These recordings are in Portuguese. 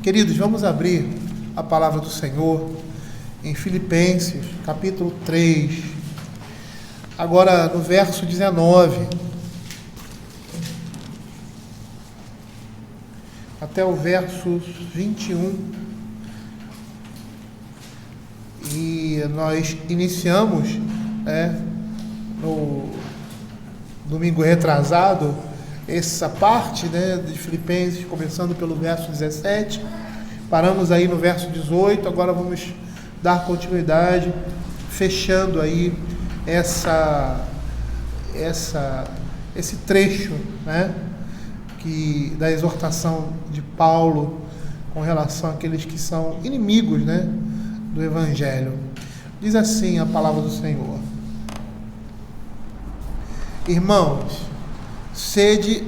Queridos, vamos abrir a palavra do Senhor em Filipenses, capítulo 3, agora no verso 19, até o verso 21, e nós iniciamos, no domingo retrasado, essa parte de Filipenses, começando pelo verso 17, paramos aí no verso 18, agora vamos dar continuidade, fechando aí esse trecho, da exortação de Paulo com relação àqueles que são inimigos, do Evangelho. Diz assim a palavra do Senhor: Irmãos, sede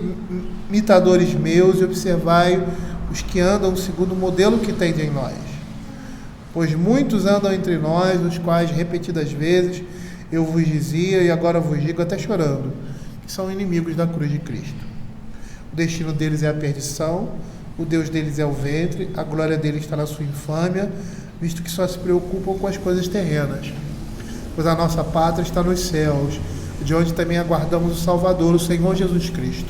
imitadores meus e observai os que andam segundo o modelo que tendes em nós. Pois muitos andam entre nós, os quais repetidas vezes eu vos dizia, e agora vos digo até chorando, que são inimigos da cruz de Cristo. O destino deles é a perdição, o Deus deles é o ventre, a glória deles está na sua infâmia, visto que só se preocupam com as coisas terrenas. Pois a nossa pátria está nos céus, de onde também aguardamos o Salvador, o Senhor Jesus Cristo,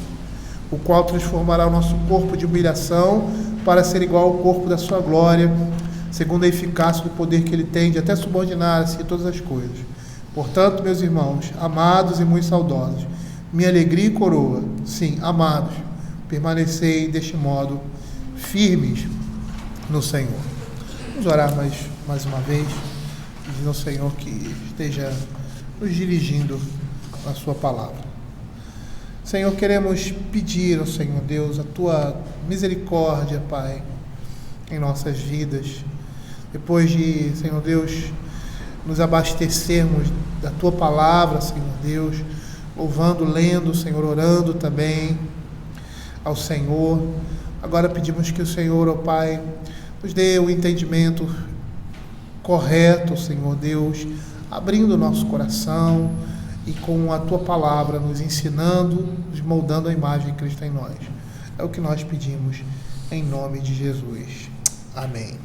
o qual transformará o nosso corpo de humilhação para ser igual ao corpo da sua glória, segundo a eficácia do poder que ele tem de até subordinar-se em todas as coisas. Portanto, meus irmãos, amados e muito saudosos, minha alegria e coroa, sim, amados, permanecei deste modo firmes no Senhor. Vamos orar mais uma vez, pedindo ao Senhor que esteja nos dirigindo a sua palavra. Senhor, queremos pedir ao Senhor Deus a tua misericórdia, Pai, em nossas vidas. Depois de, Senhor Deus, nos abastecermos da tua palavra, Senhor Deus, louvando, lendo, Senhor, orando também ao Senhor. Agora pedimos que o Senhor, ó Pai, nos dê o entendimento correto, Senhor Deus, abrindo o nosso coração e com a tua palavra nos ensinando, nos moldando a imagem de Cristo em nós. É o que nós pedimos em nome de Jesus. Amém.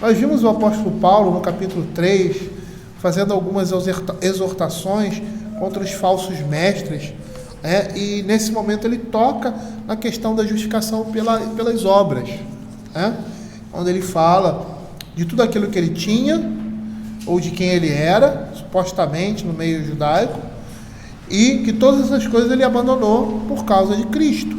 Nós vimos o apóstolo Paulo no capítulo 3 fazendo algumas exortações contra os falsos mestres, e nesse momento ele toca na questão da justificação pelas obras, onde ele fala de tudo aquilo que ele tinha ou de quem ele era, supostamente no meio judaico, e que todas essas coisas ele abandonou por causa de Cristo.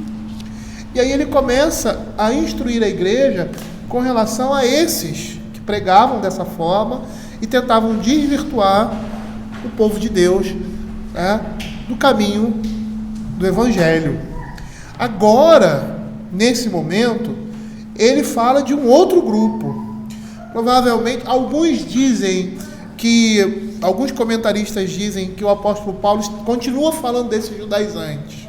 E aí ele começa a instruir a igreja com relação a esses que pregavam dessa forma e tentavam desvirtuar o povo de Deus, do caminho do Evangelho. Agora, nesse momento, ele fala de um outro grupo. Provavelmente, alguns comentaristas dizem que o apóstolo Paulo continua falando desses judaizantes.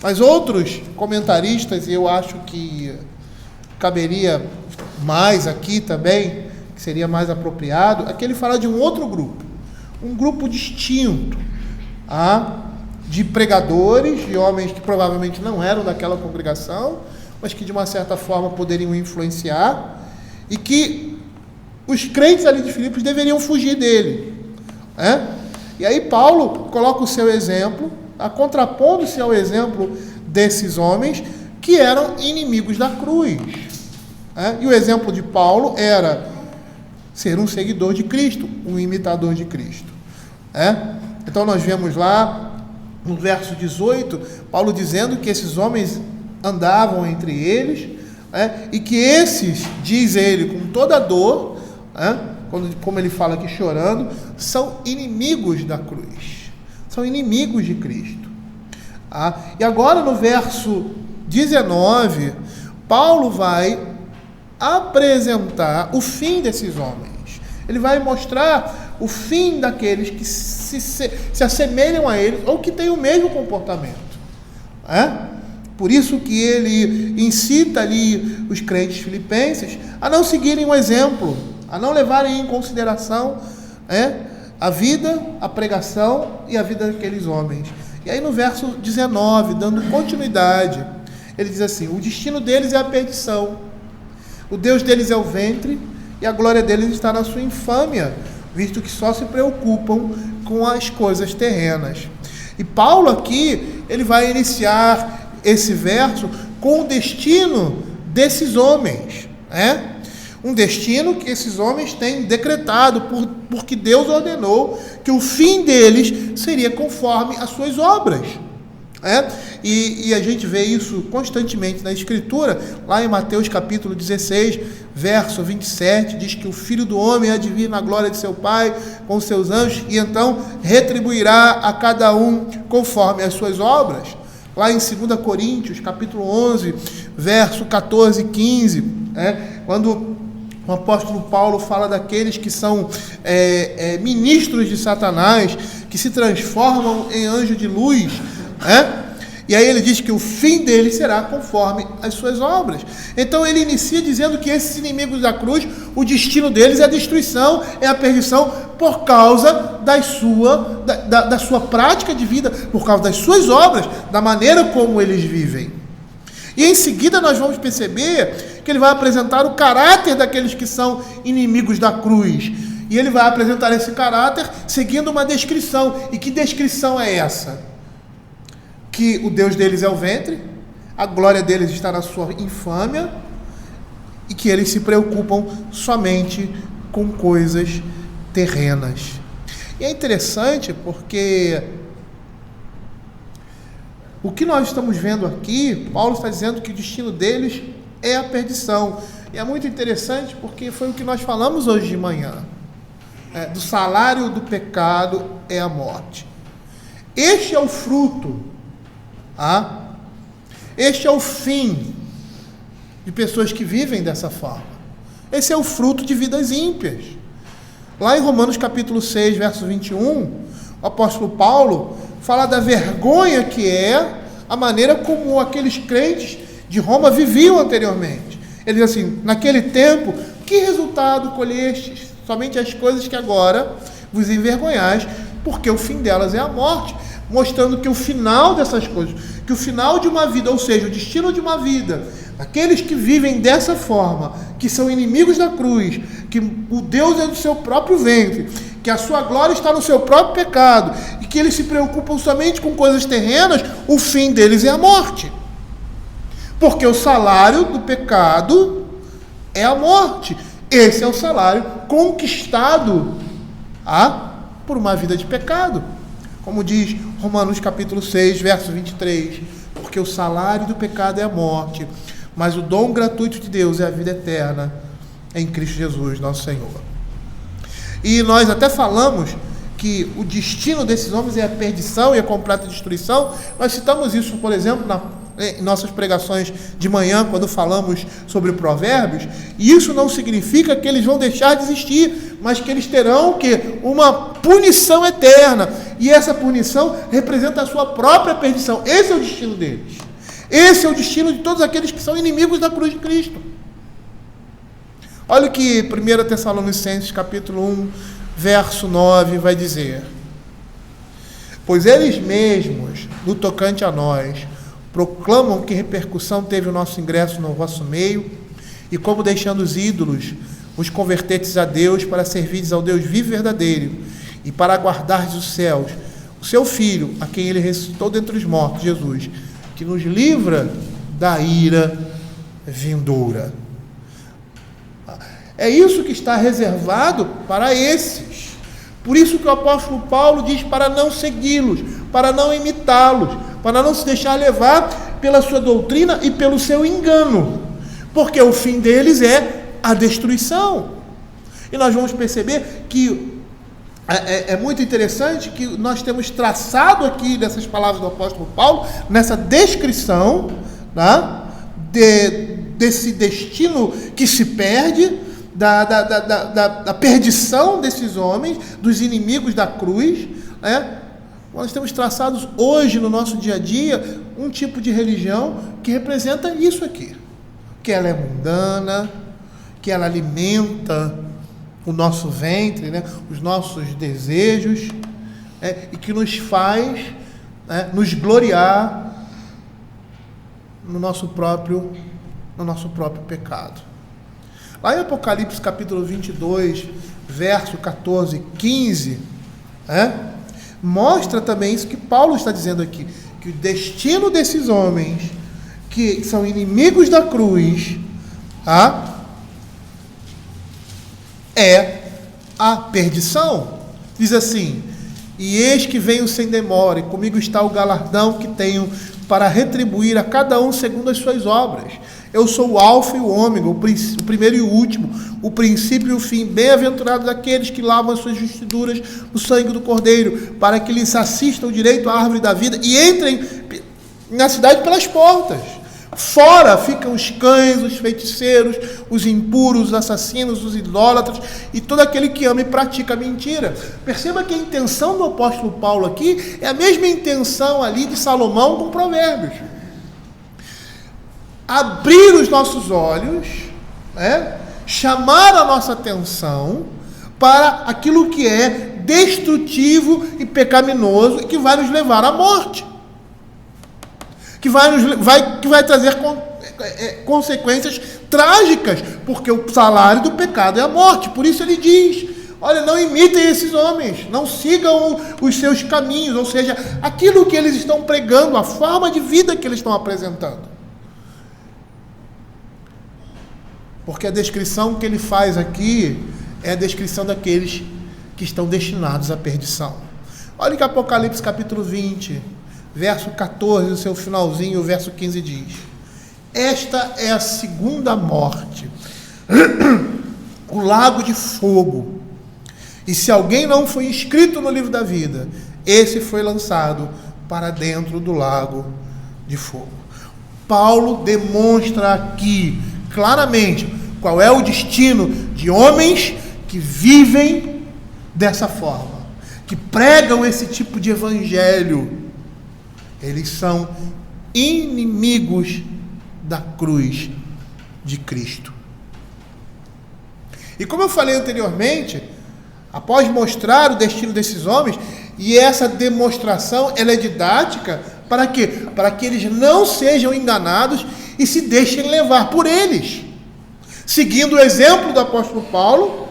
Mas outros comentaristas, e eu acho que caberia mais aqui também, que seria mais apropriado, é que ele fala de um outro grupo, um grupo distinto, de pregadores, de homens que provavelmente não eram daquela congregação, mas que de uma certa forma poderiam influenciar, e que os crentes ali de Filipos deveriam fugir dele. E aí Paulo coloca o seu exemplo, contrapondo-se ao exemplo desses homens que eram inimigos da cruz. E o exemplo de Paulo era ser um seguidor de Cristo, um imitador de Cristo. Então nós vemos lá no verso 18, Paulo dizendo que esses homens andavam entre eles, e que esses, diz ele com toda a dor, como ele fala aqui chorando, são inimigos da cruz, são inimigos de Cristo. E agora no verso 19, Paulo vai apresentar o fim desses homens. Ele vai mostrar o fim daqueles que se assemelham a eles ou que têm o mesmo comportamento. Por isso que ele incita ali os crentes filipenses a não seguirem o exemplo, a não levarem em consideração a vida, a pregação e a vida daqueles homens. E aí no verso 19, dando continuidade, Ele diz assim: o destino deles é a perdição, o Deus deles é o ventre, e a glória deles está na sua infâmia, visto que só se preocupam com as coisas terrenas. E Paulo aqui, ele vai iniciar esse verso com o destino desses homens, né? Um destino que esses homens têm decretado, porque Deus ordenou que o fim deles seria conforme as suas obras. E a gente vê isso constantemente na Escritura, lá em Mateus capítulo 16, verso 27, diz que o Filho do Homem há de vir na glória de seu Pai com seus anjos, e então retribuirá a cada um conforme as suas obras. Lá em 2 Coríntios capítulo 11, verso 14 e 15, quando o apóstolo Paulo fala daqueles que são ministros de Satanás, que se transformam em anjo de luz, e aí ele diz que o fim deles será conforme as suas obras. Então ele inicia dizendo que esses inimigos da cruz, o destino deles é a destruição, é a perdição, por causa da sua prática de vida, por causa das suas obras, da maneira como eles vivem. E em seguida nós vamos perceber que ele vai apresentar o caráter daqueles que são inimigos da cruz. E ele vai apresentar esse caráter seguindo uma descrição. E que descrição é essa? Que o Deus deles é o ventre, a glória deles está na sua infâmia, e que eles se preocupam somente com coisas terrenas. E é interessante porque o que nós estamos vendo aqui, Paulo está dizendo que o destino deles é a perdição. E é muito interessante porque foi o que nós falamos hoje de manhã. Do salário do pecado é a morte. Este é o fruto, este é o fim de pessoas que vivem dessa forma. Esse é o fruto de vidas ímpias. Lá em Romanos capítulo 6, verso 21, o apóstolo Paulo fala da vergonha que é a maneira como aqueles crentes de Roma viviam anteriormente. Ele diz assim: naquele tempo, que resultado colhestes? Somente as coisas que agora vos envergonhais, porque o fim delas é a morte. Mostrando que o final dessas coisas, que o final de uma vida, ou seja, o destino de uma vida, aqueles que vivem dessa forma, que são inimigos da cruz, que o Deus é do seu próprio ventre, que a sua glória está no seu próprio pecado, e que eles se preocupam somente com coisas terrenas, o fim deles é a morte. Porque o salário do pecado é a morte. Esse é o salário conquistado por uma vida de pecado. Como diz Romanos capítulo 6, verso 23, porque o salário do pecado é a morte, mas o dom gratuito de Deus é a vida eterna em Cristo Jesus, nosso Senhor. E nós até falamos que o destino desses homens é a perdição e a completa destruição. Nós citamos isso, por exemplo, em nossas pregações de manhã, quando falamos sobre Provérbios, e isso não significa que eles vão deixar de existir, mas que eles terão uma punição eterna, e essa punição representa a sua própria perdição. Esse é o destino deles. Esse é o destino de todos aqueles que são inimigos da cruz de Cristo. Olha o que 1 Tessalonicenses capítulo 1, verso 9 vai dizer: pois eles mesmos, no tocante a nós, proclamam que repercussão teve o nosso ingresso no vosso meio, e como deixando os ídolos, vos convertetes a Deus para servirdes ao Deus vivo e verdadeiro, e para aguardardes os céus, o seu Filho, a quem ele ressuscitou dentre os mortos, Jesus, que nos livra da ira vindoura. É isso que está reservado para esses. Por isso que o apóstolo Paulo diz para não segui-los, para não imitá-los, para não se deixar levar pela sua doutrina e pelo seu engano, porque o fim deles é a destruição. E nós vamos perceber que é muito interessante que nós temos traçado aqui nessas palavras do apóstolo Paulo, nessa descrição, desse destino que se perde, da perdição desses homens, dos inimigos da cruz, Nós temos traçados hoje no nosso dia a dia um tipo de religião que representa isso aqui, que ela é mundana, que ela alimenta o nosso ventre, os nossos desejos, e que nos faz nos gloriar no nosso próprio pecado. Lá em Apocalipse capítulo 22, verso 14 e 15, mostra também isso que Paulo está dizendo aqui, que o destino desses homens, que são inimigos da cruz, é a perdição. Diz assim: e eis que venho sem demora, e comigo está o galardão que tenho para retribuir a cada um segundo as suas obras. Eu sou o alfa e o ômega, o primeiro e o último, o princípio e o fim. Bem-aventurados aqueles que lavam as suas vestiduras no sangue do Cordeiro, para que lhes assistam direito à árvore da vida e entrem na cidade pelas portas. Fora ficam os cães, os feiticeiros, os impuros, os assassinos, os idólatras e todo aquele que ama e pratica a mentira. Perceba que a intenção do apóstolo Paulo aqui é a mesma intenção ali de Salomão com Provérbios. Abrir os nossos olhos, chamar a nossa atenção para aquilo que é destrutivo e pecaminoso e que vai nos levar à morte. Que vai trazer consequências trágicas, porque o salário do pecado é a morte. Por isso ele diz: olha, não imitem esses homens, não sigam os seus caminhos, ou seja, aquilo que eles estão pregando, a forma de vida que eles estão apresentando. Porque a descrição que ele faz aqui é a descrição daqueles que estão destinados à perdição. Olha que Apocalipse capítulo 20, verso 14, o seu finalzinho, o verso 15 diz: esta é a segunda morte, o lago de fogo. E se alguém não foi inscrito no livro da vida, esse foi lançado para dentro do lago de fogo. Paulo demonstra aqui claramente qual é o destino de homens que vivem dessa forma, que pregam esse tipo de evangelho. Eles são inimigos da cruz de Cristo. E como eu falei anteriormente, após mostrar o destino desses homens, e essa demonstração ela é didática, para quê? Para que eles não sejam enganados e se deixem levar por eles, seguindo o exemplo do apóstolo Paulo,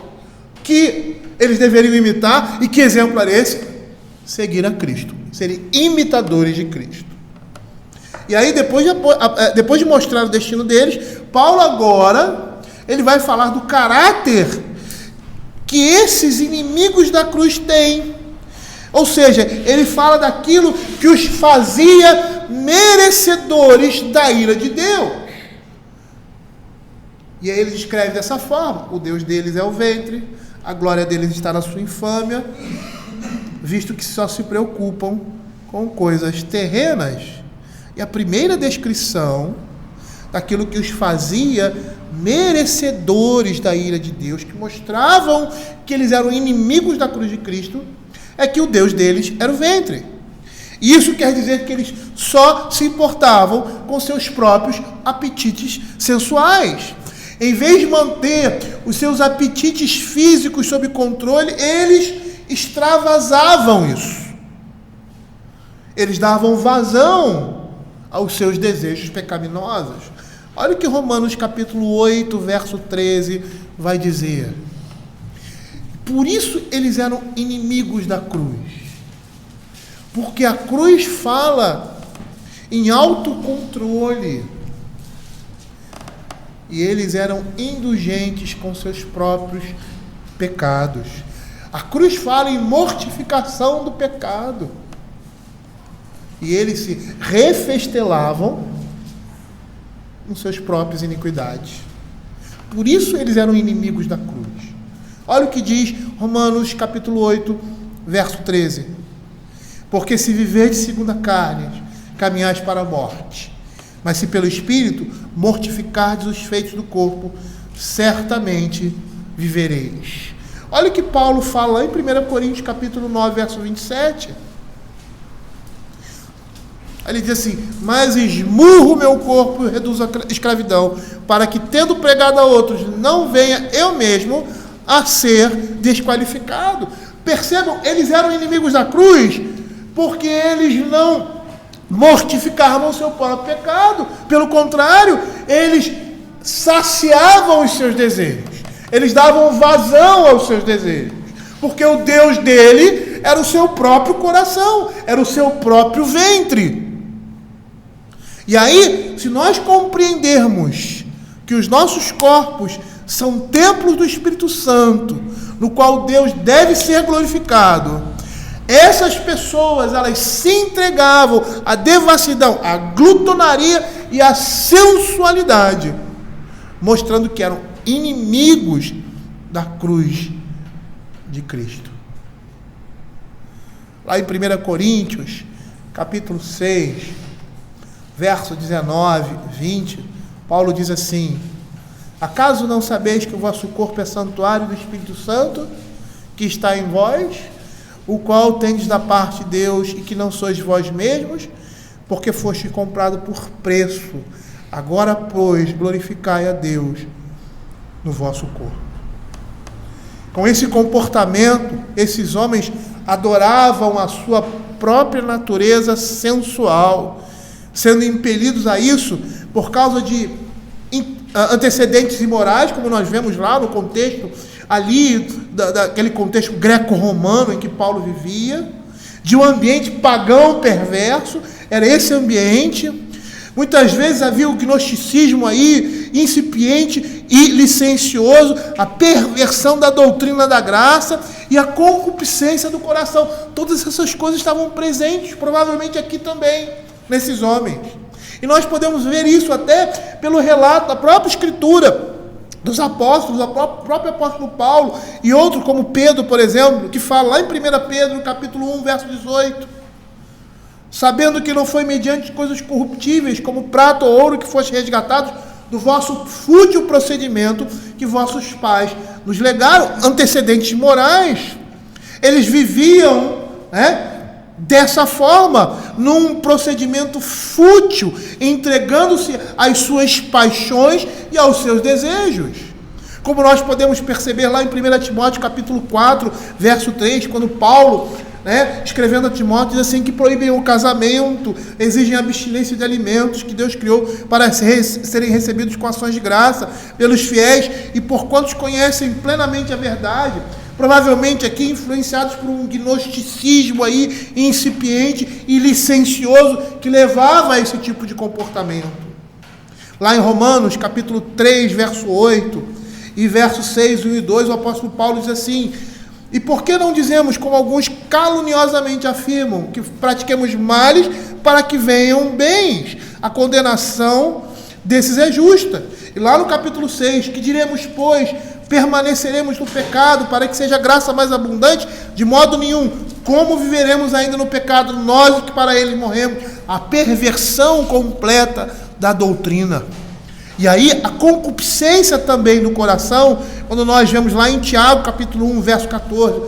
que eles deveriam imitar. E que exemplo era esse? Seguir a Cristo, serem imitadores de Cristo. E aí, depois de mostrar o destino deles, Paulo agora, ele vai falar do caráter que esses inimigos da cruz têm. Ou seja, ele fala daquilo que os fazia merecedores da ira de Deus. E aí ele descreve dessa forma: o Deus deles é o ventre, a glória deles está na sua infâmia, visto que só se preocupam com coisas terrenas. E a primeira descrição daquilo que os fazia merecedores da ira de Deus, que mostravam que eles eram inimigos da cruz de Cristo, é que o Deus deles era o ventre. E isso quer dizer que eles só se importavam com seus próprios apetites sensuais. Em vez de manter os seus apetites físicos sob controle, eles extravasavam isso. Eles davam vazão aos seus desejos pecaminosos. Olha o que Romanos capítulo 8, verso 13 vai dizer. Por isso eles eram inimigos da cruz. Porque a cruz fala em autocontrole. E eles eram indulgentes com seus próprios pecados. A cruz fala em mortificação do pecado. E eles se refestelavam com suas próprias iniquidades. Por isso eles eram inimigos da cruz. Olha o que diz Romanos capítulo 8, verso 13. Porque se viverdes segundo a carne, caminhais para a morte. Mas se pelo Espírito mortificardes os feitos do corpo, certamente vivereis. Olha o que Paulo fala em 1 Coríntios capítulo 9, verso 27. Ele diz assim: mas esmurro o meu corpo e reduzo a escravidão, para que, tendo pregado a outros, não venha eu mesmo a ser desqualificado. Percebam, eles eram inimigos da cruz, porque eles não mortificavam o seu próprio pecado. Pelo contrário, eles saciavam os seus desejos. Eles davam vazão aos seus desejos. Porque o Deus dele era o seu próprio coração, era o seu próprio ventre. E aí, se nós compreendermos que os nossos corpos são templos do Espírito Santo, no qual Deus deve ser glorificado, essas pessoas, elas se entregavam à devassidão, à glutonaria e à sensualidade, mostrando que eram inimigos da cruz de Cristo. Lá em 1 Coríntios, capítulo 6, verso 19, 20, Paulo diz assim: acaso não sabeis que o vosso corpo é santuário do Espírito Santo, que está em vós, o qual tendes da parte de Deus, e que não sois vós mesmos, porque foste comprado por preço. Agora, pois, glorificai a Deus no vosso corpo. Com esse comportamento, esses homens adoravam a sua própria natureza sensual, sendo impelidos a isso por causa de antecedentes imorais, como nós vemos lá no contexto ali, daquele contexto greco-romano em que Paulo vivia, de um ambiente pagão perverso. Era esse ambiente. Muitas vezes havia o gnosticismo aí, incipiente e licencioso, a perversão da doutrina da graça e a concupiscência do coração. Todas essas coisas estavam presentes, provavelmente aqui também, nesses homens. E nós podemos ver isso até pelo relato da própria Escritura, dos apóstolos, o próprio apóstolo Paulo e outros como Pedro, por exemplo, que fala lá em 1 Pedro, capítulo 1, verso 18, sabendo que não foi mediante coisas corruptíveis, como prata ou ouro, que foste resgatados do vosso fútil procedimento que vossos pais nos legaram, antecedentes morais. Eles viviam, dessa forma, num procedimento fútil, entregando-se às suas paixões e aos seus desejos. Como nós podemos perceber lá em 1 Timóteo capítulo 4, verso 3, quando Paulo, escrevendo a Timóteo, diz assim, que proíbem o casamento, exigem abstinência de alimentos que Deus criou para serem recebidos com ações de graça pelos fiéis e por quantos conhecem plenamente a verdade. Provavelmente aqui influenciados por um gnosticismo aí incipiente e licencioso que levava a esse tipo de comportamento. Lá em Romanos, capítulo 3, verso 8 e verso 6, 1 e 2, o apóstolo Paulo diz assim: e por que não dizemos, como alguns caluniosamente afirmam, que pratiquemos males para que venham bens? A condenação desses é justa. E lá no capítulo 6, que diremos, pois, permaneceremos no pecado para que seja graça mais abundante? De modo nenhum. Como viveremos ainda no pecado, nós que para ele morremos? A perversão completa da doutrina. E aí a concupiscência também do coração, quando nós vemos lá em Tiago, capítulo 1, verso 14,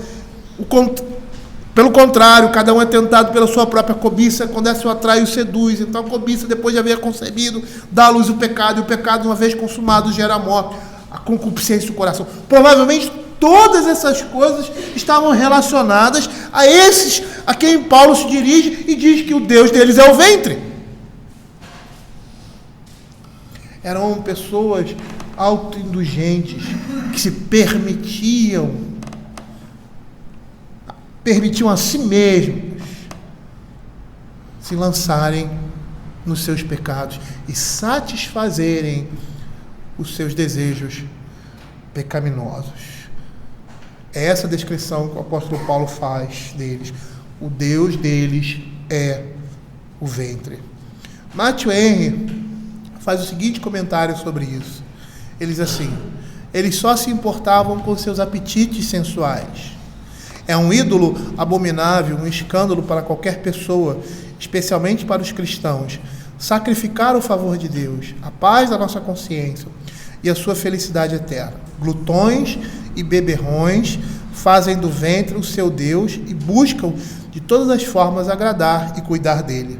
pelo contrário, cada um é tentado pela sua própria cobiça, quando essa o atrai e o seduz. Então a cobiça, depois de haver concebido, dá à luz o pecado, e o pecado, uma vez consumado, gera a morte. A concupiscência do coração. Provavelmente todas essas coisas estavam relacionadas a esses a quem Paulo se dirige e diz que o Deus deles é o ventre. Eram pessoas autoindulgentes que se permitiam a si mesmos se lançarem nos seus pecados e satisfazerem os seus desejos pecaminosos. É essa a descrição que o apóstolo Paulo faz deles. O Deus deles é o ventre. Matthew Henry faz o seguinte comentário sobre isso. Ele diz assim: eles só se importavam com seus apetites sensuais. É um ídolo abominável, um escândalo para qualquer pessoa, especialmente para os cristãos, sacrificar o favor de Deus, a paz da nossa consciência e a sua felicidade eterna. Glutões e beberrões fazem do ventre o seu Deus e buscam de todas as formas agradar e cuidar dele.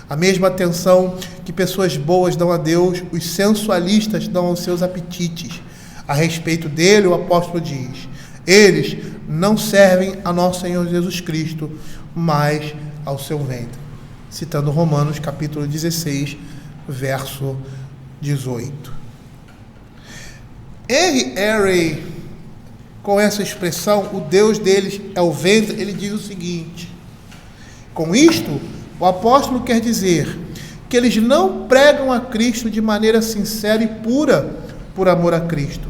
A mesma atenção que pessoas boas dão a Deus, os sensualistas dão aos seus apetites. A respeito dele, o apóstolo diz: eles não servem a nosso Senhor Jesus Cristo, mas ao seu ventre. citando Romanos capítulo 16, verso 18. Henry Eyre, com essa expressão, o Deus deles é o ventre, ele diz o seguinte: com isto, o apóstolo quer dizer que eles não pregam a Cristo de maneira sincera e pura por amor a Cristo,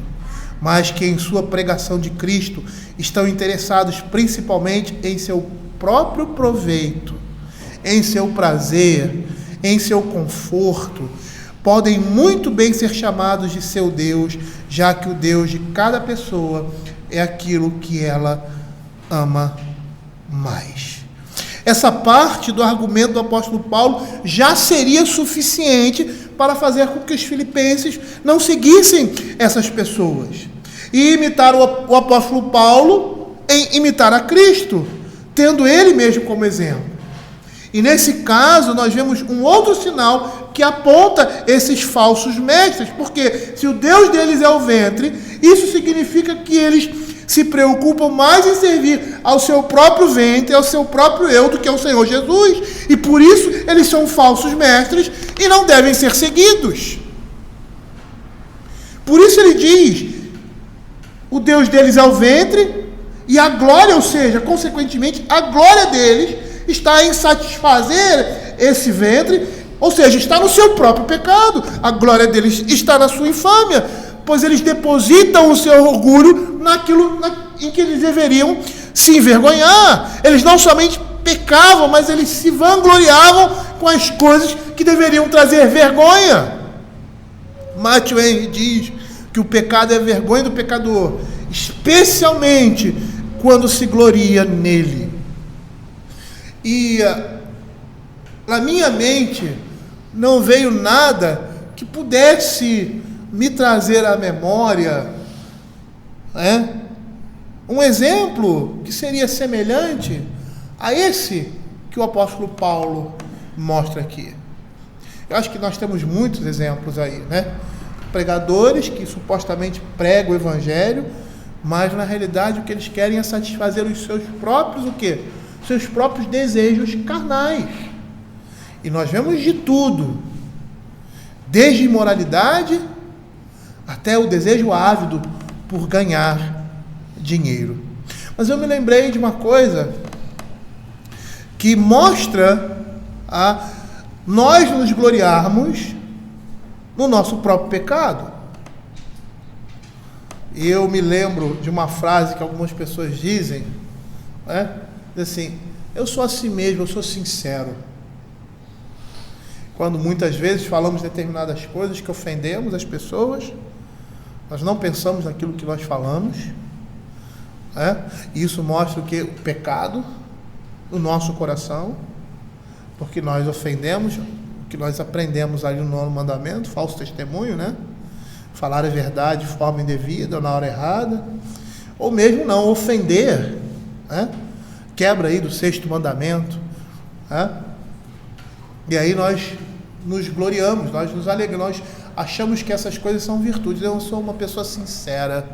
mas que em sua pregação de Cristo estão interessados principalmente em seu próprio proveito, em seu prazer, em seu conforto. Podem muito bem ser chamados de seu Deus, já que o Deus de cada pessoa é aquilo que ela ama mais. Essa parte do argumento do apóstolo Paulo já seria suficiente para fazer com que os filipenses não seguissem essas pessoas e imitaram o apóstolo Paulo em imitar a Cristo, tendo ele mesmo como exemplo. E nesse caso nós vemos um outro sinal que aponta esses falsos mestres, porque se o Deus deles é o ventre, isso significa que eles se preocupam mais em servir ao seu próprio ventre, ao seu próprio eu, do que ao Senhor Jesus. E por isso eles são falsos mestres e não devem ser seguidos. Por isso ele diz, o Deus deles é o ventre, e a glória, ou seja, consequentemente, a glória deles está em satisfazer esse ventre, ou seja, está no seu próprio pecado. A glória deles está na sua infâmia, pois eles depositam o seu orgulho naquilo em que eles deveriam se envergonhar. Eles não somente pecavam, mas eles se vangloriavam com as coisas que deveriam trazer vergonha. Matthew Henry diz que o pecado é a vergonha do pecador, especialmente quando se gloria nele. E na minha mente não veio nada que pudesse me trazer à memória um exemplo que seria semelhante a esse que o apóstolo Paulo mostra aqui. Eu acho que nós temos muitos exemplos aí, pregadores que supostamente pregam o evangelho, mas na realidade o que eles querem é satisfazer os seus próprios seus próprios desejos carnais. E nós vemos de tudo, desde imoralidade até o desejo ávido por ganhar dinheiro. Mas eu me lembrei de uma coisa que mostra a nós nos gloriarmos no nosso próprio pecado. Eu me lembro de uma frase que algumas pessoas dizem, assim: eu sou assim mesmo, eu sou sincero. Quando muitas vezes falamos determinadas coisas que ofendemos as pessoas, nós não pensamos naquilo que nós falamos, e isso mostra o que? O pecado no nosso coração, porque nós ofendemos, o que nós aprendemos ali no 9º mandamento, falso testemunho, falar a verdade de forma indevida ou na hora errada, ou mesmo não ofender, quebra aí do 6º mandamento, e aí nós nos gloriamos, nós nos alegramos, nós achamos que essas coisas são virtudes. Eu sou uma pessoa sincera,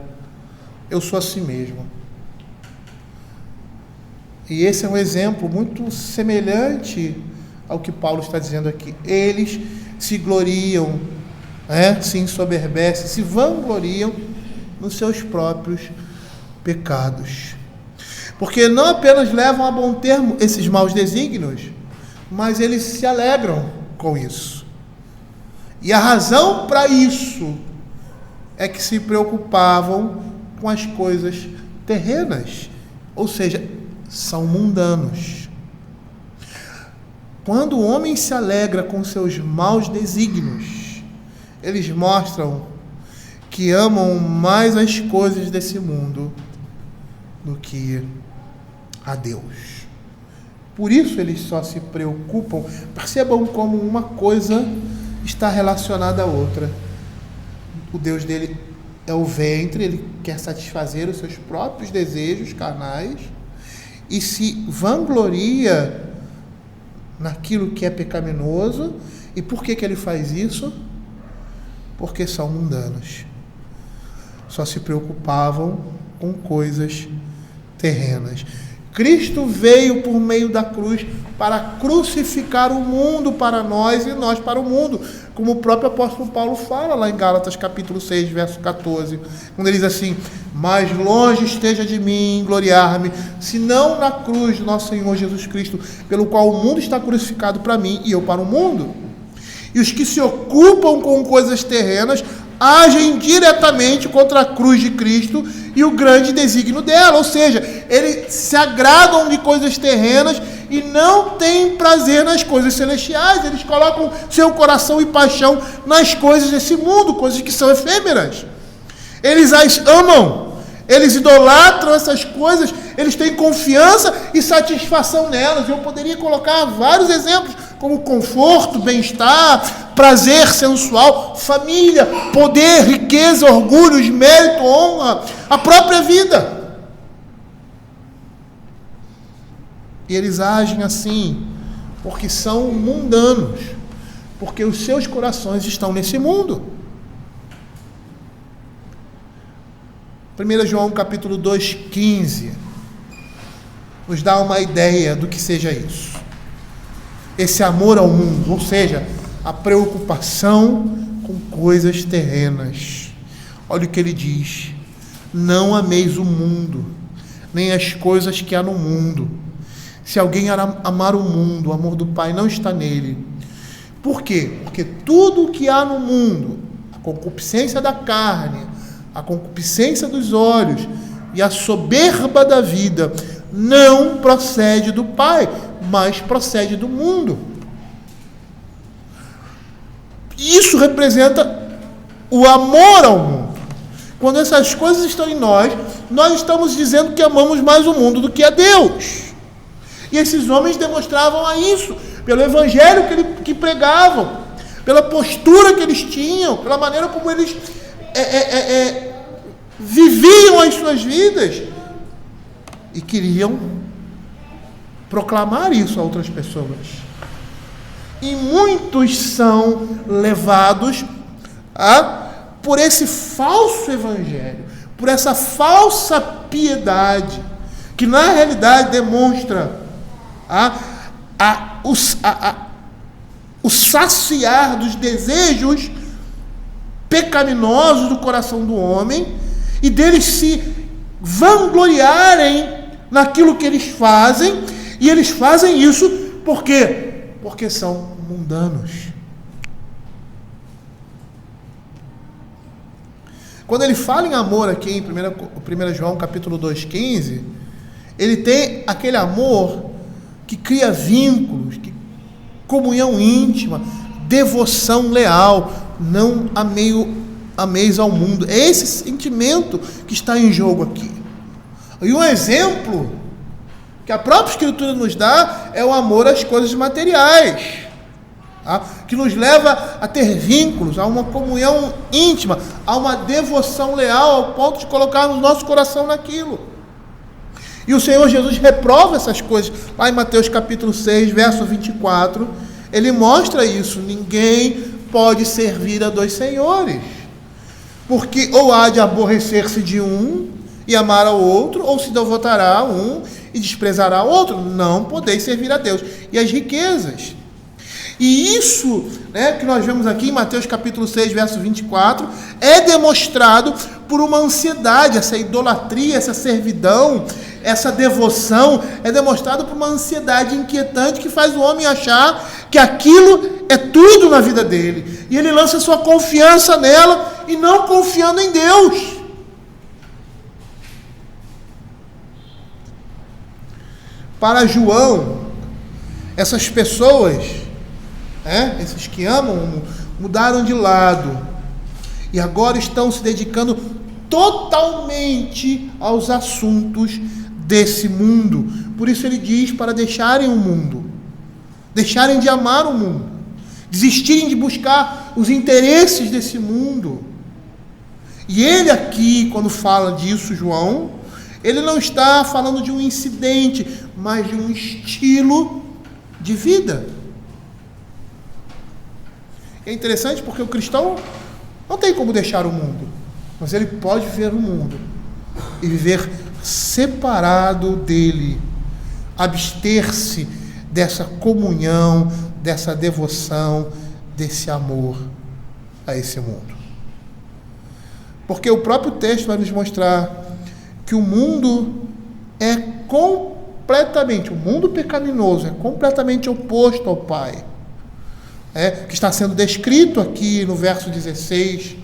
eu sou assim mesmo. E esse é um exemplo muito semelhante ao que Paulo está dizendo aqui. Eles se gloriam, se ensoberbecem, se vangloriam nos seus próprios pecados. Porque não apenas levam a bom termo esses maus desígnios, mas eles se alegram com isso. E a razão para isso é que se preocupavam com as coisas terrenas, ou seja, são mundanos. Quando o homem se alegra com seus maus desígnios, eles mostram que amam mais as coisas desse mundo do que a Deus. Por isso eles só se preocupam. Percebam como uma coisa está relacionada à outra. O Deus dele é o ventre, ele quer satisfazer os seus próprios desejos carnais e se vangloria naquilo que é pecaminoso. E por que ele faz isso? Porque são mundanos. Só se preocupavam com coisas terrenas. Cristo veio por meio da cruz para crucificar o mundo para nós e nós para o mundo, como o próprio apóstolo Paulo fala lá em Gálatas capítulo 6, verso 14, quando ele diz assim: mais longe esteja de mim gloriar-me, senão na cruz do nosso Senhor Jesus Cristo, pelo qual o mundo está crucificado para mim e eu para o mundo. E os que se ocupam com coisas terrenas agem diretamente contra a cruz de Cristo e o grande desígnio dela, ou seja, eles se agradam de coisas terrenas e não têm prazer nas coisas celestiais. Eles colocam seu coração e paixão nas coisas desse mundo, coisas que são efêmeras. Eles as amam, eles idolatram essas coisas, eles têm confiança e satisfação nelas. Eu poderia colocar vários exemplos, como conforto, bem-estar, prazer sensual, família, poder, riqueza, orgulhos, mérito, honra, a própria vida. E eles agem assim porque são mundanos, porque os seus corações estão nesse mundo. 1 João capítulo 2,15 nos dá uma ideia do que seja isso. Esse amor ao mundo, ou seja, a preocupação com coisas terrenas. Olha o que ele diz: não ameis o mundo, nem as coisas que há no mundo. Se alguém amar o mundo, o amor do Pai não está nele. Por quê? Porque tudo o que há no mundo, a concupiscência da carne, a concupiscência dos olhos e a soberba da vida, não procede do Pai, mas procede do mundo. Isso representa o amor ao mundo. Quando essas coisas estão em nós, nós estamos dizendo que amamos mais o mundo do que a Deus. E esses homens demonstravam a isso, pelo evangelho que pregavam, pela postura que eles tinham, pela maneira como eles viviam as suas vidas e queriam proclamar isso a outras pessoas. E muitos são levados por esse falso evangelho, por essa falsa piedade, que na realidade demonstra o saciar dos desejos pecaminosos do coração do homem e deles se vangloriarem naquilo que eles fazem, e eles fazem isso por quê? Porque são mundanos. Quando ele fala em amor aqui em 1 João capítulo 2,15, ele tem aquele amor que cria vínculos, comunhão íntima, devoção leal, não ameis ao mundo. É esse sentimento que está em jogo aqui. E um exemplo que a própria Escritura nos dá é o amor às coisas materiais, que nos leva a ter vínculos, a uma comunhão íntima, a uma devoção leal, ao ponto de colocarmos nosso coração naquilo. E o Senhor Jesus reprova essas coisas. Lá em Mateus capítulo 6, verso 24, ele mostra isso: ninguém pode servir a dois senhores, porque ou há de aborrecer-se de um e amar ao outro, ou se devotará a um e desprezará o outro. Não podeis servir a Deus e as riquezas. E isso, que nós vemos aqui em Mateus capítulo 6, verso 24, é demonstrado por uma ansiedade. Essa idolatria, essa servidão, essa devoção é demonstrado por uma ansiedade inquietante que faz o homem achar que aquilo é tudo na vida dele, e ele lança sua confiança nela e não confiando em Deus. Para João, essas pessoas, esses que amam, mudaram de lado e agora estão se dedicando totalmente aos assuntos desse mundo. Por isso ele diz para deixarem o mundo, deixarem de amar o mundo, desistirem de buscar os interesses desse mundo. E ele aqui, quando fala disso, João, ele não está falando de um incidente, mas de um estilo de vida. É interessante porque o cristão não tem como deixar o mundo, mas ele pode viver o mundo e viver separado dele, abster-se dessa comunhão, dessa devoção, desse amor a esse mundo. Porque o próprio texto vai nos mostrar que o mundo é completamente, o mundo pecaminoso é completamente oposto ao Pai. Que está sendo descrito aqui no verso 16,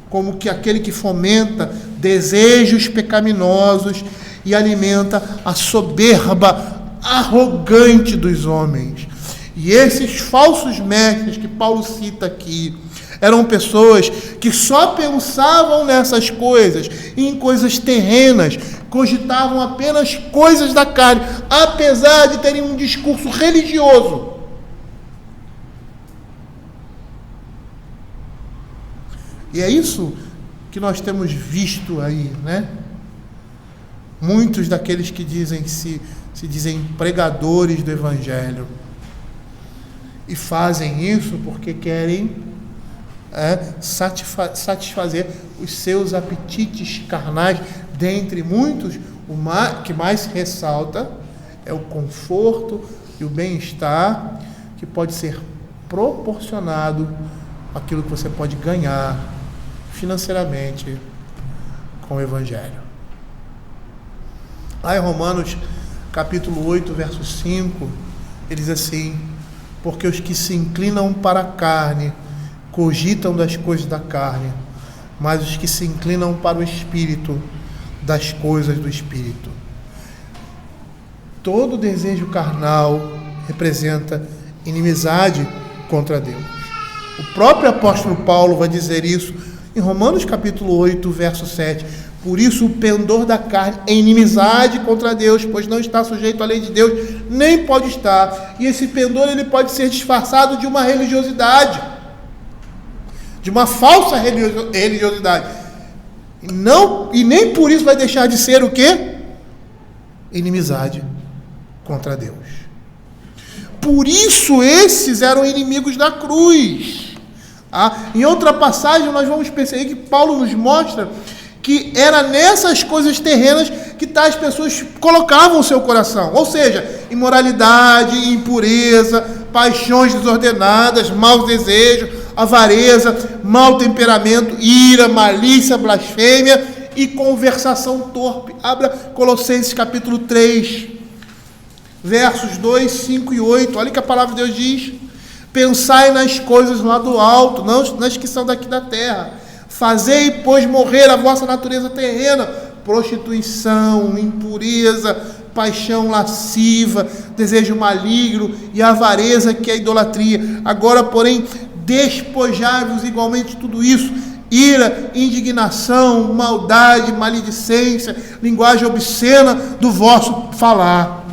como que aquele que fomenta desejos pecaminosos e alimenta a soberba arrogante dos homens. E esses falsos mestres que Paulo cita aqui, eram pessoas que só pensavam nessas coisas, em coisas terrenas, cogitavam apenas coisas da carne, apesar de terem um discurso religioso. E é isso que nós temos visto aí, né? Muitos daqueles que se dizem pregadores do Evangelho e fazem isso porque querem satisfazer os seus apetites carnais. Dentre muitos, o que mais se ressalta é o conforto e o bem-estar que pode ser proporcionado àquilo que você pode ganhar financeiramente com o Evangelho. Lá em Romanos capítulo 8, verso 5, ele diz assim: porque os que se inclinam para a carne cogitam das coisas da carne, mas os que se inclinam para o Espírito, das coisas do Espírito. Todo desejo carnal representa inimizade contra Deus. O próprio apóstolo Paulo vai dizer isso em Romanos capítulo 8, verso 7. Por isso o pendor da carne é inimizade contra Deus, pois não está sujeito à lei de Deus, nem pode estar. E esse pendor ele pode ser disfarçado de uma religiosidade, de uma falsa religiosidade. E nem por isso vai deixar de ser o quê? Inimizade contra Deus. Por isso esses eram inimigos da cruz. Em outra passagem nós vamos perceber que Paulo nos mostra que era nessas coisas terrenas que tais pessoas colocavam o seu coração. Ou seja, imoralidade, impureza, paixões desordenadas, maus desejos, avareza, mau temperamento, ira, malícia, blasfêmia e conversação torpe. Abra Colossenses capítulo 3, versos 2, 5 e 8. Olha o que a palavra de Deus diz: pensai nas coisas lá do alto, não nas que são daqui da terra. Fazei, pois, morrer a vossa natureza terrena, prostituição, impureza, paixão lasciva, desejo maligno e avareza, que é a idolatria. Agora, porém, despojai-vos igualmente de tudo isso: ira, indignação, maldade, maledicência, linguagem obscena do vosso falar.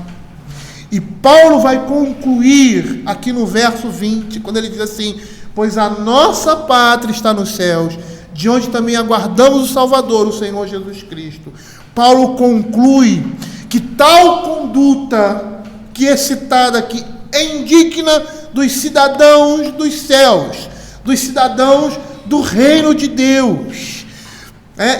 E Paulo vai concluir aqui no verso 20, quando ele diz assim: pois a nossa pátria está nos céus, de onde também aguardamos o Salvador, o Senhor Jesus Cristo. Paulo conclui que tal conduta que é citada aqui é indigna dos cidadãos dos céus, dos cidadãos do reino de Deus.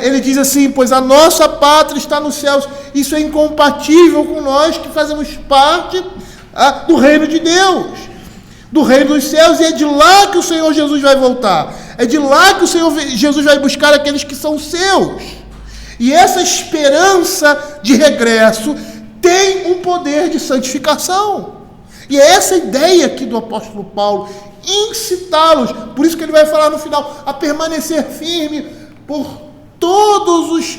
Ele diz assim: pois a nossa pátria está nos céus. Isso é incompatível com nós que fazemos parte do reino de Deus, do reino dos céus, e é de lá que o Senhor Jesus vai voltar. É de lá que o Senhor Jesus vai buscar aqueles que são seus. E essa esperança de regresso tem um poder de santificação. E é essa ideia aqui do apóstolo Paulo, incitá-los, por isso que ele vai falar no final, a permanecer firme por todos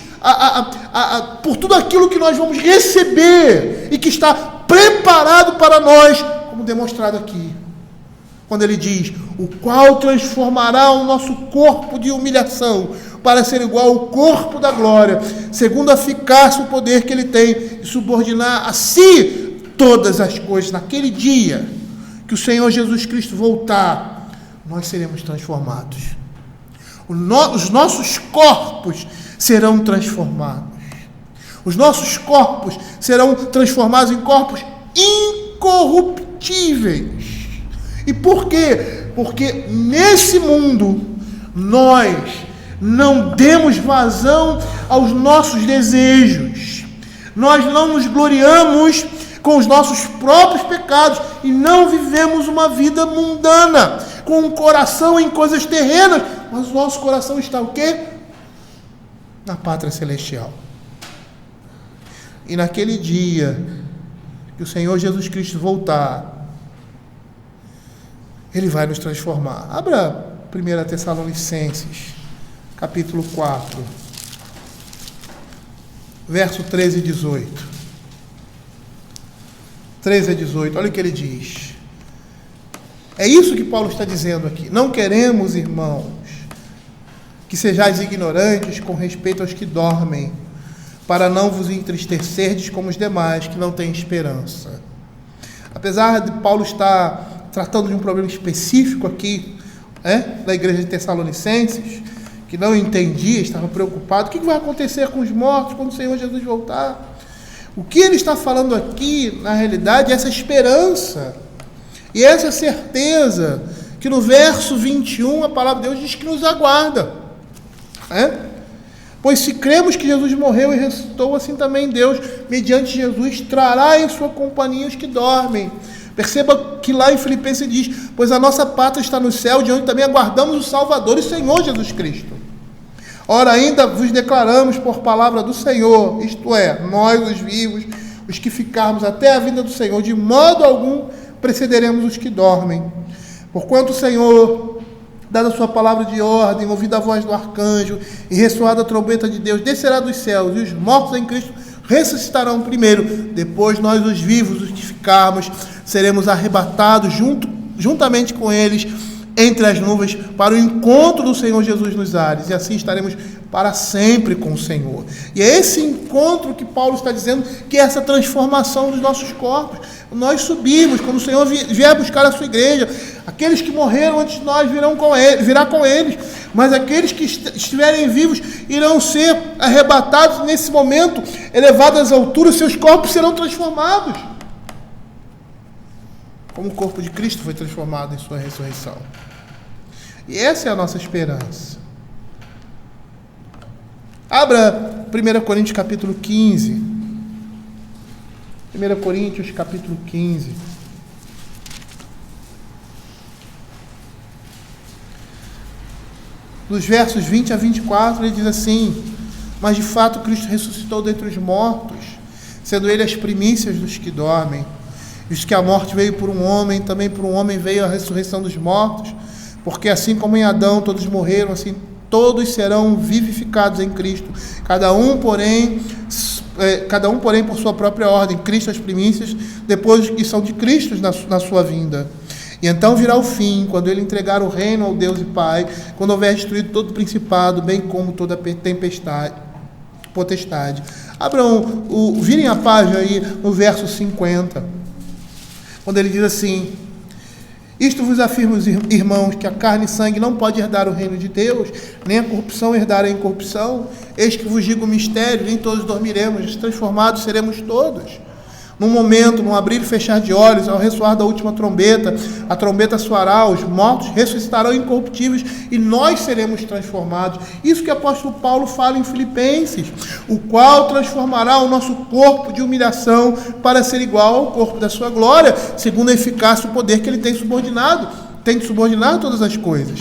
por tudo aquilo que nós vamos receber e que está preparado para nós, como demonstrado aqui. Quando ele diz: o qual transformará o nosso corpo de humilhação para ser igual ao corpo da glória, segundo a eficácia e o poder que ele tem de subordinar a si todas as coisas. Naquele dia que o Senhor Jesus Cristo voltar, nós seremos transformados. Os nossos corpos serão transformados. Os nossos corpos serão transformados em corpos incorruptíveis. E por quê? Porque nesse mundo nós não demos vazão aos nossos desejos. Nós não nos gloriamos com os nossos próprios pecados e não vivemos uma vida mundana, com um coração em coisas terrenas, mas o nosso coração está o quê? Na pátria celestial. E naquele dia que o Senhor Jesus Cristo voltar, Ele vai nos transformar. Abra 1 Tessalonicenses, capítulo 4, verso 13 e 18. 13 a 18, olha o que ele diz. É isso que Paulo está dizendo aqui. Não queremos, irmãos, que sejais ignorantes com respeito aos que dormem, para não vos entristecerdes como os demais que não têm esperança. Apesar de Paulo estar tratando de um problema específico aqui, da igreja de Tessalonicenses, que não entendia, estava preocupado, o que vai acontecer com os mortos quando o Senhor Jesus voltar? O que ele está falando aqui, na realidade, é essa esperança e essa certeza que no verso 21 a palavra de Deus diz que nos aguarda. Pois se cremos que Jesus morreu e ressuscitou, assim também Deus, mediante Jesus, trará em sua companhia os que dormem. Perceba que lá em Filipenses diz: pois a nossa pátria está no céu, de onde também aguardamos o Salvador e Senhor Jesus Cristo. Ora, ainda vos declaramos por palavra do Senhor, isto é, nós os vivos, os que ficarmos até a vinda do Senhor, de modo algum precederemos os que dormem. Porquanto o Senhor, dada a sua palavra de ordem, ouvida a voz do arcanjo e ressoada a trombeta de Deus, descerá dos céus, e os mortos em Cristo ressuscitarão primeiro. Depois nós os vivos, os que ficarmos, seremos arrebatados juntamente com eles entre as nuvens para o encontro do Senhor Jesus nos ares, e assim estaremos para sempre com o Senhor. E é esse encontro que Paulo está dizendo, que é essa transformação dos nossos corpos. Nós subimos, quando o Senhor vier buscar a sua igreja, aqueles que morreram antes de nós virá com eles, mas aqueles que estiverem vivos irão ser arrebatados nesse momento, elevados às alturas, seus corpos serão transformados, como o corpo de Cristo foi transformado em sua ressurreição. E essa é a nossa esperança. Abra 1 Coríntios capítulo 15. 1 Coríntios capítulo 15. Nos versos 20 a 24, ele diz assim: mas de fato Cristo ressuscitou dentre os mortos, sendo ele as primícias dos que dormem. Visto que a morte veio por um homem, também por um homem veio a ressurreição dos mortos, porque assim como em Adão todos morreram, assim todos serão vivificados em Cristo, cada um porém por sua própria ordem, Cristo as primícias, depois que são de Cristo na sua vinda. E então virá o fim, quando ele entregar o reino ao Deus e Pai, quando houver destruído todo o principado, bem como toda potestade. Virem a página aí no verso 50. Quando ele diz assim: isto vos afirmo, irmãos, que a carne e sangue não pode herdar o reino de Deus, nem a corrupção herdar a incorrupção. Eis que vos digo o mistério: nem todos dormiremos, transformados seremos todos. Num momento, num abrir e fechar de olhos, ao ressoar da última trombeta, a trombeta soará, os mortos ressuscitarão incorruptíveis e nós seremos transformados. Isso que o apóstolo Paulo fala em Filipenses: o qual transformará o nosso corpo de humilhação para ser igual ao corpo da sua glória, segundo a eficácia e o poder que ele tem de subordinar todas as coisas.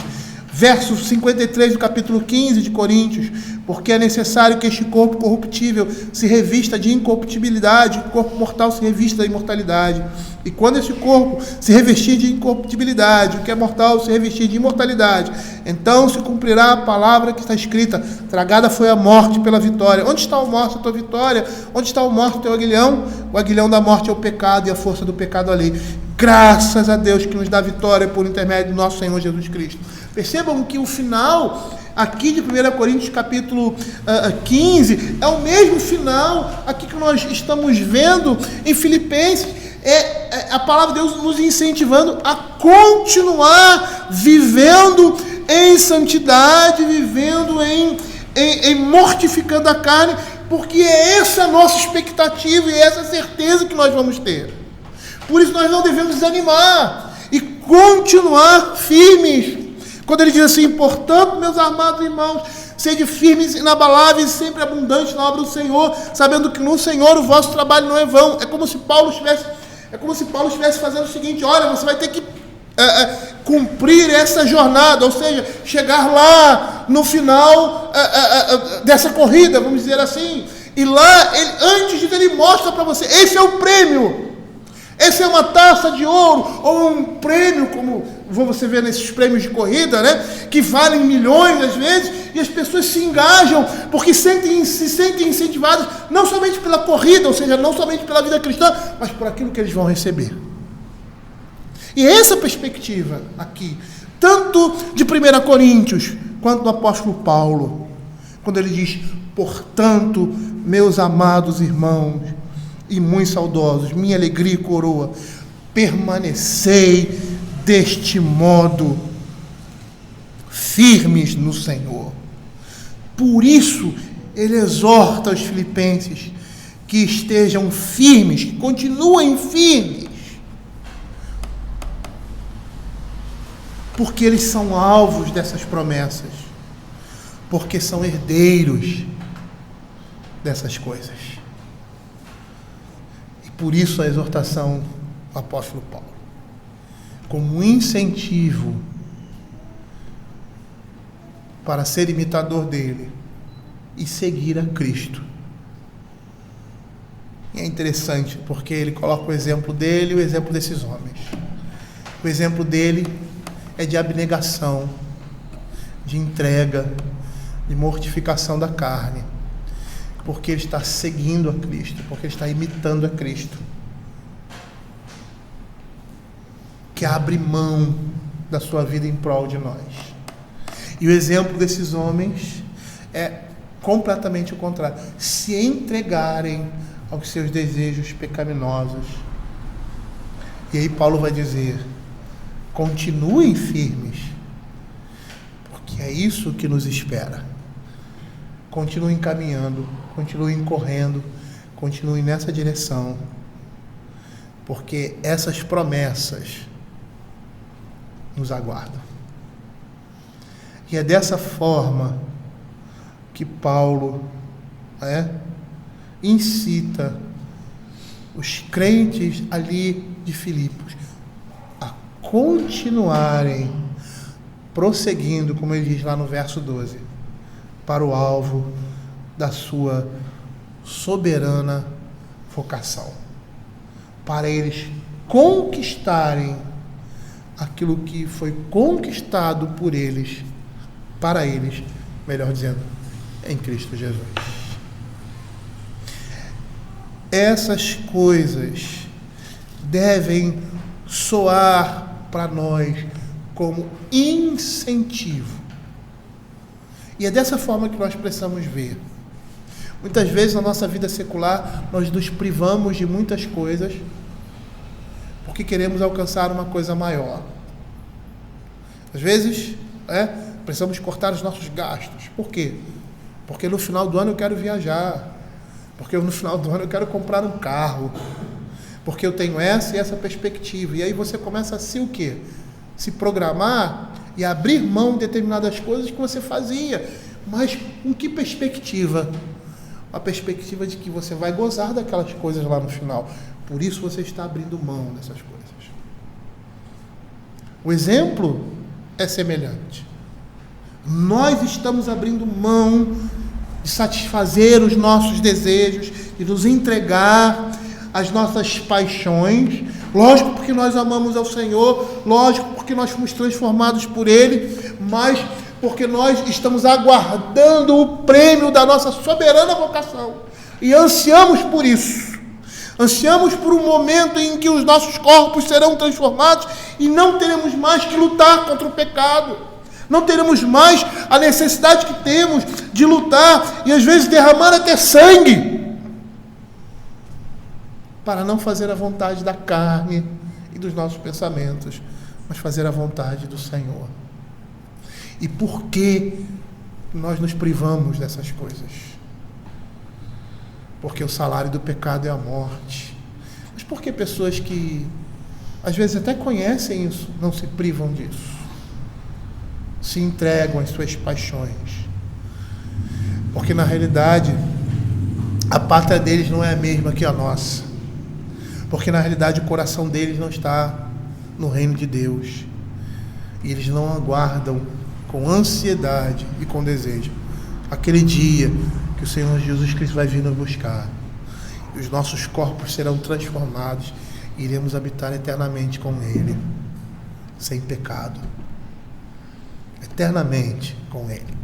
Verso 53 do capítulo 15 de Coríntios: porque é necessário que este corpo corruptível se revista de incorruptibilidade, o corpo mortal se revista da imortalidade. E quando esse corpo se revestir de incorruptibilidade, o que é mortal se revestir de imortalidade, então se cumprirá a palavra que está escrita: tragada foi a morte pela vitória. Onde está a morte, a tua vitória? Onde está o morte, o teu aguilhão? O aguilhão da morte é o pecado, e a força do pecado a lei. Graças a Deus que nos dá vitória por intermédio do nosso Senhor Jesus Cristo. Percebam que o final aqui de 1 Coríntios capítulo 15 é o mesmo final aqui que nós estamos vendo em Filipenses. A palavra de Deus nos incentivando a continuar vivendo em santidade, vivendo em mortificando a carne, porque é essa a nossa expectativa e essa a certeza que nós vamos ter. Por isso nós não devemos desanimar e continuar firmes. Quando ele diz assim: portanto, meus amados irmãos, Sede firmes, inabaláveis e sempre abundantes na obra do Senhor, sabendo que no Senhor o vosso trabalho não é vão. É como se Paulo estivesse fazendo o seguinte: olha, você vai ter que cumprir essa jornada, ou seja, chegar lá no final dessa corrida, vamos dizer assim. E lá, antes disso, ele mostra para você: esse é o prêmio. Essa é uma taça de ouro, ou um prêmio, como você vê nesses prêmios de corrida, né? Que valem milhões às vezes, e as pessoas se engajam, porque se sentem incentivadas, não somente pela corrida, ou seja, não somente pela vida cristã, mas por aquilo que eles vão receber. E essa perspectiva aqui, tanto de 1 Coríntios, quanto do apóstolo Paulo, quando ele diz: portanto, meus amados irmãos, e muito saudosos, minha alegria e coroa, permanecei deste modo, firmes no Senhor. Por isso, ele exorta os filipenses que estejam firmes, que continuem firmes, porque eles são alvos dessas promessas, porque são herdeiros dessas coisas. Por isso a exortação do apóstolo Paulo, como um incentivo para ser imitador dele e seguir a Cristo. E é interessante, porque ele coloca o exemplo dele e o exemplo desses homens. O exemplo dele é de abnegação, de entrega, de mortificação da carne, porque ele está seguindo a Cristo, porque ele está imitando a Cristo, que abre mão da sua vida em prol de nós. E o exemplo desses homens é completamente o contrário: se entregarem aos seus desejos pecaminosos. E aí Paulo vai dizer: continuem firmes, porque é isso que nos espera. Continuem caminhando, continuem correndo, continuem nessa direção, porque essas promessas nos aguardam. E é dessa forma que Paulo incita os crentes ali de Filipos a continuarem prosseguindo, como ele diz lá no verso 12, para o alvo da sua soberana vocação, para eles conquistarem aquilo que foi conquistado por eles, para eles, melhor dizendo, em Cristo Jesus. Essas coisas devem soar para nós como incentivo. E é dessa forma que nós precisamos ver. Muitas vezes na nossa vida secular nós nos privamos de muitas coisas porque queremos alcançar uma coisa maior. Às vezes precisamos cortar os nossos gastos. Por quê? Porque no final do ano eu quero viajar, porque no final do ano eu quero comprar um carro, porque eu tenho essa e essa perspectiva. E aí você começa a se programar e abrir mão de determinadas coisas que você fazia. Mas com que perspectiva? A perspectiva de que você vai gozar daquelas coisas lá no final. Por isso você está abrindo mão dessas coisas. O exemplo é semelhante. Nós estamos abrindo mão de satisfazer os nossos desejos, de nos entregar às nossas paixões, lógico, porque nós amamos ao Senhor, lógico, porque nós fomos transformados por Ele, mas porque nós estamos aguardando o prêmio da nossa soberana vocação, e ansiamos por isso, ansiamos por um momento em que os nossos corpos serão transformados, e não teremos mais que lutar contra o pecado, não teremos mais a necessidade que temos de lutar, e às vezes derramar até sangue, para não fazer a vontade da carne e dos nossos pensamentos, mas fazer a vontade do Senhor. E por que nós nos privamos dessas coisas? Porque o salário do pecado é a morte. Mas por que pessoas que às vezes até conhecem isso não se privam disso? Se entregam às suas paixões? Porque na realidade, a pátria deles não é a mesma que a nossa. Porque na realidade o coração deles não está no reino de Deus. E eles não aguardam com ansiedade e com desejo aquele dia que o Senhor Jesus Cristo vai vir nos buscar. E os nossos corpos serão transformados e iremos habitar eternamente com Ele, sem pecado. Eternamente com Ele.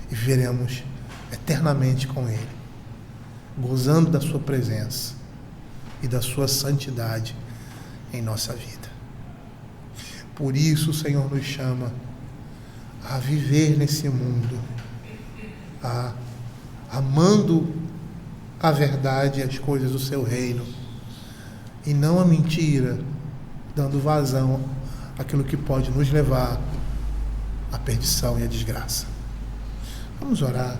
E viveremos eternamente com Ele, gozando da sua presença e da sua santidade em nossa vida. Por isso o Senhor nos chama a viver nesse mundo, amando a verdade e as coisas do seu reino, e não a mentira, dando vazão àquilo que pode nos levar à perdição e à desgraça. Vamos orar.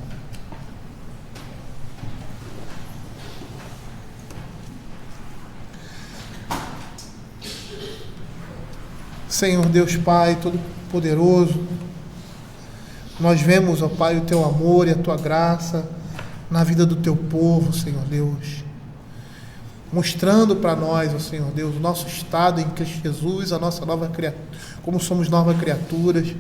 Senhor Deus Pai Todo-Poderoso, nós vemos, ó Pai, o Teu amor e a Tua graça na vida do Teu povo, Senhor Deus, mostrando para nós, ó Senhor Deus, o nosso estado em Cristo Jesus, a nossa nova criatura, como somos novas criaturas,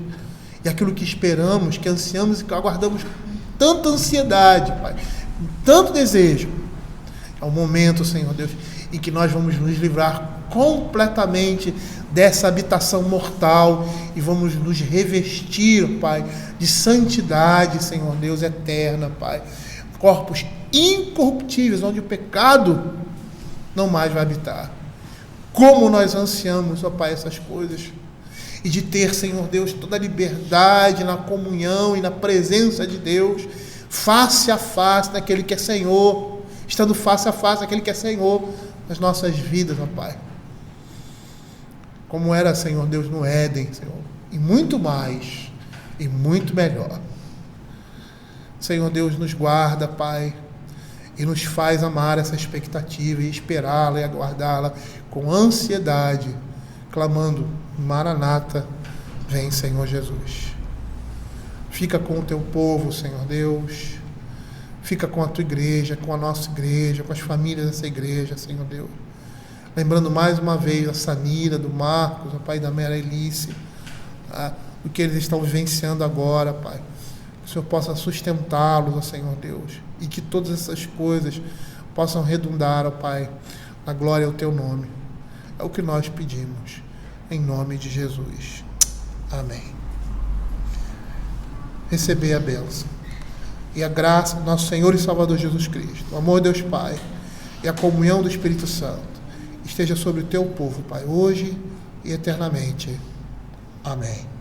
e aquilo que esperamos, que ansiamos e que aguardamos com tanta ansiedade, Pai, com tanto desejo. É o momento, Senhor Deus, em que nós vamos nos livrar completamente dessa habitação mortal e vamos nos revestir, Pai, de santidade, Senhor Deus, eterna, Pai. Corpos incorruptíveis, onde o pecado não mais vai habitar. Como nós ansiamos, ó Pai, essas coisas. E de ter, Senhor Deus, toda a liberdade na comunhão e na presença de Deus, face a face daquele que é Senhor, estando face a face daquele que é Senhor nas nossas vidas, ó Pai. Como era, Senhor Deus, no Éden, Senhor, e muito mais, e muito melhor. Senhor Deus, nos guarda, Pai, e nos faz amar essa expectativa e esperá-la e aguardá-la com ansiedade, clamando: Maranata, vem, Senhor Jesus. Fica com o Teu povo, Senhor Deus. Fica com a Tua igreja, com a nossa igreja, com as famílias dessa igreja, Senhor Deus. Lembrando mais uma vez a Sanira, do Marcos, o Pai da Mera Elice, do que eles estão vivenciando agora, Pai. Que o Senhor possa sustentá-los, ó Senhor Deus, e que todas essas coisas possam redundar, ó Pai, na glória ao Teu nome. É o que nós pedimos, em nome de Jesus. Amém. Receber a bênção e a graça do nosso Senhor e Salvador Jesus Cristo, o amor de Deus Pai e a comunhão do Espírito Santo esteja sobre o Teu povo, Pai, hoje e eternamente. Amém.